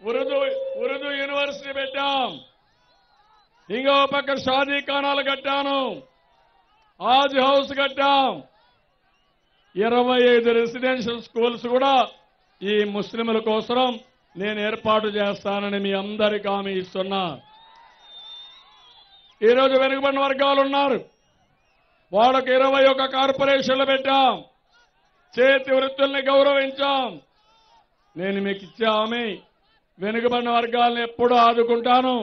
Urdu Urdu university పెట్టాం. ఇంకో పక్క షాదీ ఖానాలు కట్టాను, ఆజ్ హౌస్ కట్టాం. 25 రెసిడెన్షియల్ స్కూల్స్ కూడా ఈ ముస్లింల కోసం నేను ఏర్పాటు చేస్తానని మీ అందరికీ హామీ ఇస్తున్నా. ఈరోజు వెనుకబడిన వర్గాలు ఉన్నారు, వాళ్ళకు 21 కార్పొరేషన్లు పెట్టాం. చేతి వృత్తుల్ని గౌరవించాం. నేను మీకు ఇచ్చే హామీ, వెనుకబడిన వర్గాలను ఎప్పుడూ ఆదుకుంటాను,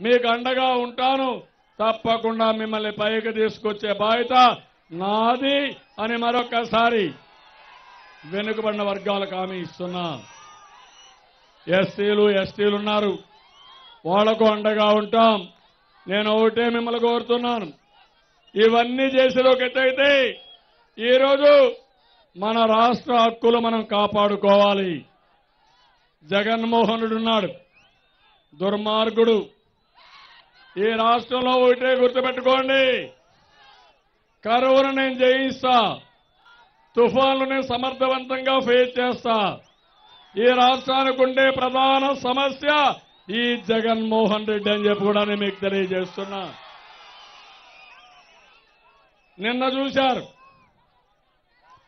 మీకు అండగా ఉంటాను. తప్పకుండా మిమ్మల్ని పైకి తీసుకొచ్చే బాధ్యత నాది అని మరొకసారి వెనుకబడిన వర్గాలకు హామీ ఇస్తున్నా. ఎస్సీలు ఎస్టీలు ఉన్నారు, వాళ్లకు అండగా ఉంటాం. నేను ఒకటే మిమ్మల్ని కోరుతున్నాను, ఇవన్నీ చేసేది ఒక ఎత్తైతే ఈరోజు మన రాష్ట్ర హక్కులు మనం కాపాడుకోవాలి. జగన్మోహన్ రెడ్డి ఉన్నాడు, దుర్మార్గుడు. ఈ రాష్ట్రంలో ఒకటే గుర్తుపెట్టుకోండి, కరువును నేను జయిస్తా, తుఫాన్లు నేను సమర్థవంతంగా ఫేస్ చేస్తా. ఈ రాష్ట్రానికి ఉండే ప్రధాన సమస్య ఈ జగన్మోహన్ రెడ్డి అని చెప్పి కూడా నేను మీకు తెలియజేస్తున్నా. నిన్న చూశారు,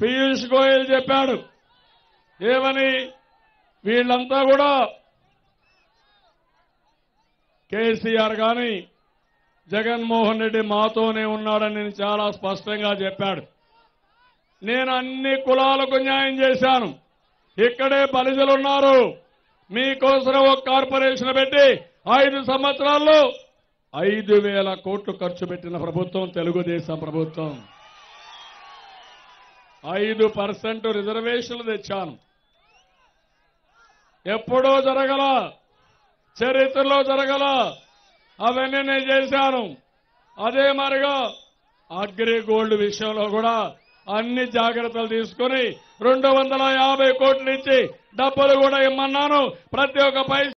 పీయూష్ గోయల్ చెప్పాడు ఏమని, వీళ్ళంతా కూడా కేసీఆర్ కానీ జగన్మోహన్ రెడ్డి మాతోనే ఉన్నాడని నేను చాలా స్పష్టంగా చెప్పాడు. నేను అన్ని కులాలకు న్యాయం చేశాను. ఇక్కడే బలిజలు ఉన్నారు, మీకోసం ఒక కార్పొరేషన్ పెట్టి 5 సంవత్సరాల్లో 5,000 కోట్లు ఖర్చు పెట్టిన ప్రభుత్వం తెలుగుదేశం ప్రభుత్వం. 5% రిజర్వేషన్లు తెచ్చాను. ఎప్పుడో జరగల, చరిత్రలో జరగల, అవన్నీ నేను చేశాను. అదే మరిగా అగ్రిగోల్డ్ విషయంలో కూడా అన్ని జాగ్రత్తలు తీసుకొని 250 కోట్లు ఇచ్చి డబ్బులు కూడా ఇమ్మన్నాను. ప్రతి ఒక్క పైసా